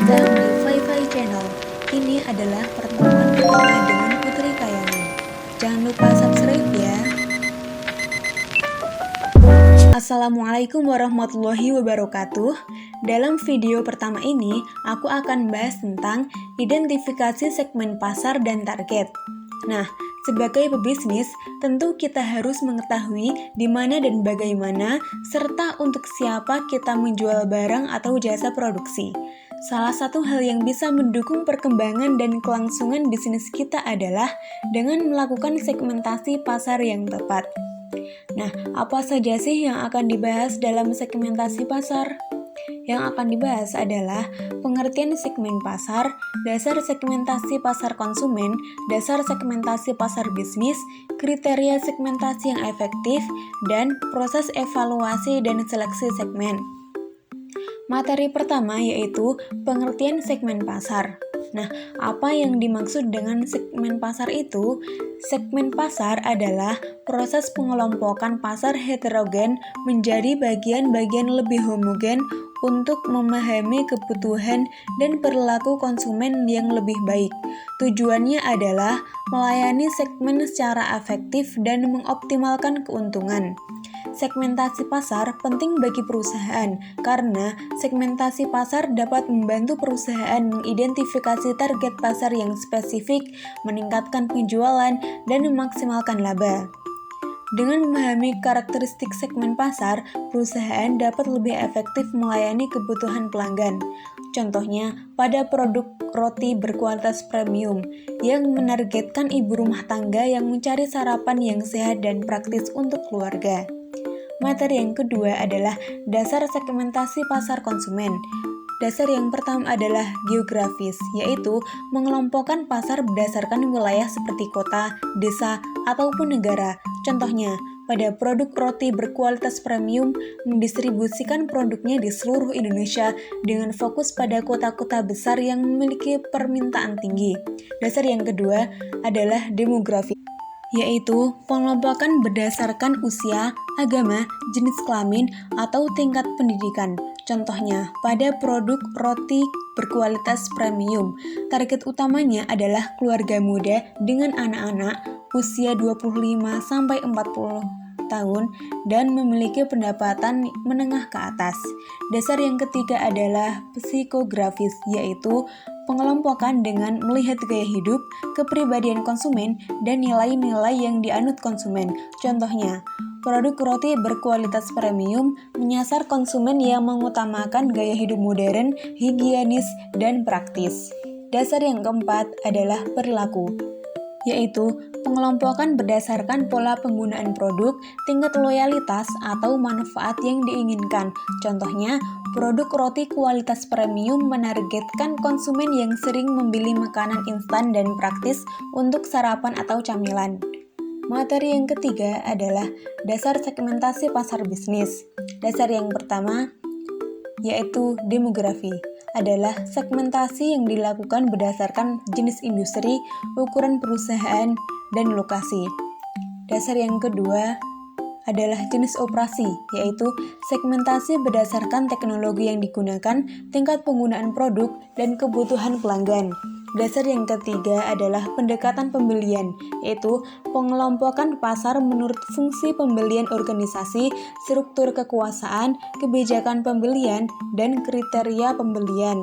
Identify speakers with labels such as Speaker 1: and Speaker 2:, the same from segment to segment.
Speaker 1: datang di Fai Channel. Ini adalah pertemuan pertama dengan Putri Kayangan. Jangan lupa subscribe ya. Assalamualaikum warahmatullahi wabarakatuh. Dalam video pertama ini, aku akan bahas tentang identifikasi segmen pasar dan target. Nah, sebagai pebisnis, tentu kita harus mengetahui di mana dan bagaimana, serta untuk siapa kita menjual barang atau jasa produksi. Salah satu hal yang bisa mendukung perkembangan dan kelangsungan bisnis kita adalah dengan melakukan segmentasi pasar yang tepat. Nah, apa saja sih yang akan dibahas dalam segmentasi pasar? Yang akan dibahas adalah pengertian segmen pasar, dasar segmentasi pasar konsumen, dasar segmentasi pasar bisnis, kriteria segmentasi yang efektif, dan proses evaluasi dan seleksi segmen. Materi pertama yaitu pengertian segmen pasar. Nah, apa yang dimaksud dengan segmen pasar itu? Segmen pasar adalah proses pengelompokan pasar heterogen menjadi bagian-bagian lebih homogen untuk memahami kebutuhan dan perilaku konsumen yang lebih baik. Tujuannya adalah melayani segmen secara efektif dan mengoptimalkan keuntungan. Segmentasi pasar penting bagi perusahaan karena segmentasi pasar dapat membantu perusahaan mengidentifikasi target pasar yang spesifik, meningkatkan penjualan, dan memaksimalkan laba. Dengan memahami karakteristik segmen pasar, perusahaan dapat lebih efektif melayani kebutuhan pelanggan. Contohnya, pada produk roti berkualitas premium yang menargetkan ibu rumah tangga yang mencari sarapan yang sehat dan praktis untuk keluarga. Materi yang kedua adalah dasar segmentasi pasar konsumen. Dasar yang pertama adalah geografis, yaitu mengelompokkan pasar berdasarkan wilayah seperti kota, desa, ataupun negara. Contohnya, pada produk roti berkualitas premium mendistribusikan produknya di seluruh Indonesia dengan fokus pada kota-kota besar yang memiliki permintaan tinggi. Dasar yang kedua adalah demografi, yaitu pengelompokan berdasarkan usia, agama, jenis kelamin, atau tingkat pendidikan. Contohnya, pada produk roti berkualitas premium, target utamanya adalah keluarga muda dengan anak-anak usia 25-40 tahun dan memiliki pendapatan menengah ke atas. Dasar yang ketiga adalah psikografis, yaitu pengelompokan dengan melihat gaya hidup, kepribadian konsumen, dan nilai-nilai yang dianut konsumen. Contohnya, produk roti berkualitas premium menyasar konsumen yang mengutamakan gaya hidup modern, higienis, dan praktis. Dasar yang keempat adalah perilaku, yaitu pengelompokan berdasarkan pola penggunaan produk, tingkat loyalitas, atau manfaat yang diinginkan. Contohnya, produk roti kualitas premium menargetkan konsumen yang sering membeli makanan instan dan praktis untuk sarapan atau camilan. Materi yang ketiga adalah dasar segmentasi pasar bisnis. Dasar yang pertama yaitu demografi, adalah segmentasi yang dilakukan berdasarkan jenis industri, ukuran perusahaan, dan lokasi. Dasar yang kedua adalah jenis operasi, yaitu segmentasi berdasarkan teknologi yang digunakan, tingkat penggunaan produk, dan kebutuhan pelanggan. Dasar yang ketiga adalah pendekatan pembelian, yaitu pengelompokan pasar menurut fungsi pembelian organisasi, struktur kekuasaan, kebijakan pembelian, dan kriteria pembelian.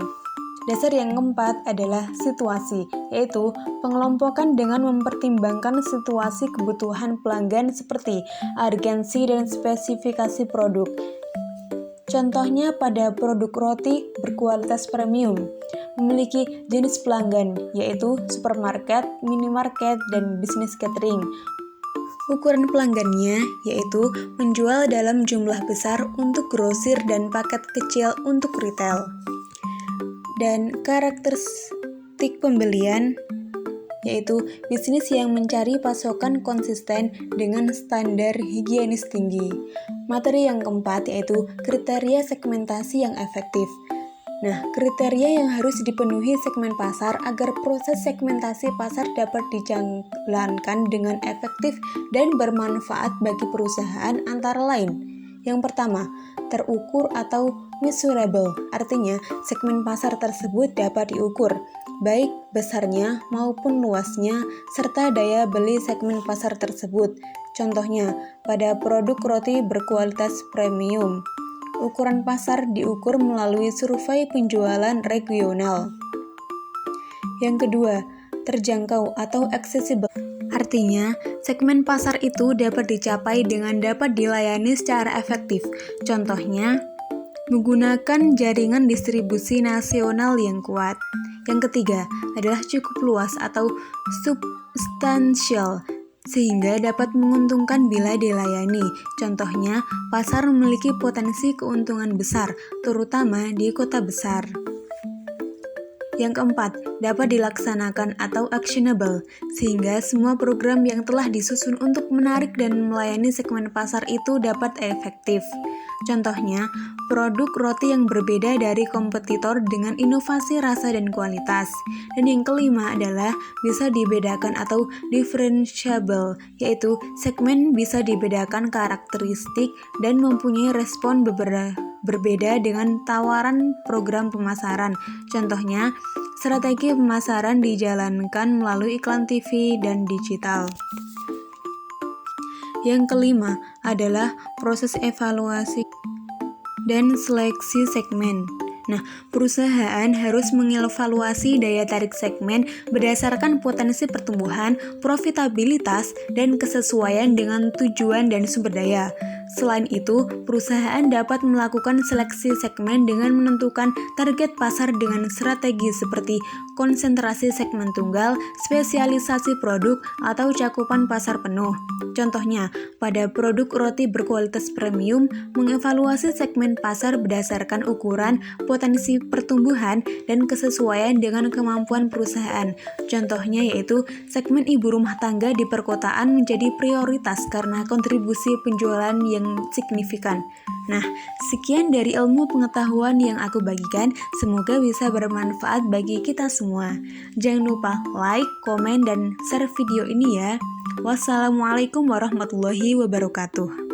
Speaker 1: Dasar yang keempat adalah situasi, yaitu pengelompokan dengan mempertimbangkan situasi kebutuhan pelanggan seperti urgensi dan spesifikasi produk. Contohnya pada produk roti berkualitas premium, memiliki jenis pelanggan, yaitu supermarket, minimarket, dan bisnis catering. Ukuran pelanggannya yaitu menjual dalam jumlah besar untuk grosir dan paket kecil untuk retail. Dan karakteristik pembelian yaitu bisnis yang mencari pasokan konsisten dengan standar higienis tinggi. Materi yang keempat yaitu kriteria segmentasi yang efektif. Nah, kriteria yang harus dipenuhi segmen pasar agar proses segmentasi pasar dapat dijalankan dengan efektif dan bermanfaat bagi perusahaan antara lain. Yang pertama, terukur atau measurable, artinya segmen pasar tersebut dapat diukur, baik besarnya maupun luasnya, serta daya beli segmen pasar tersebut. Contohnya, pada produk roti berkualitas premium, ukuran pasar diukur melalui survei penjualan regional. Yang kedua, terjangkau atau accessible. Artinya, segmen pasar itu dapat dicapai dengan dapat dilayani secara efektif. Contohnya, menggunakan jaringan distribusi nasional yang kuat. Yang ketiga adalah cukup luas atau substansial, sehingga dapat menguntungkan bila dilayani. Contohnya, pasar memiliki potensi keuntungan besar, terutama di kota besar. Yang keempat, dapat dilaksanakan atau actionable, sehingga semua program yang telah disusun untuk menarik dan melayani segmen pasar itu dapat efektif. Contohnya, produk roti yang berbeda dari kompetitor dengan inovasi rasa dan kualitas. Dan yang kelima adalah bisa dibedakan atau differentiable, yaitu segmen bisa dibedakan karakteristik dan mempunyai respon berbeda dengan tawaran program pemasaran. Contohnya, strategi pemasaran dijalankan melalui iklan TV dan digital. Yang kelima adalah proses evaluasi dan seleksi segmen. Nah, perusahaan harus mengevaluasi daya tarik segmen berdasarkan potensi pertumbuhan, profitabilitas, dan kesesuaian dengan tujuan dan sumber daya. Selain itu, perusahaan dapat melakukan seleksi segmen dengan menentukan target pasar dengan strategi seperti konsentrasi segmen tunggal, spesialisasi produk, atau cakupan pasar penuh. Contohnya, pada produk roti berkualitas premium, mengevaluasi segmen pasar berdasarkan ukuran, potensi pertumbuhan, dan kesesuaian dengan kemampuan perusahaan. Contohnya yaitu segmen ibu rumah tangga di perkotaan menjadi prioritas karena kontribusi penjualan yang signifikan. Nah, sekian dari ilmu pengetahuan yang aku bagikan, semoga bisa bermanfaat bagi kita semua. Jangan lupa like, komen, dan share video ini ya. Wassalamualaikum warahmatullahi wabarakatuh.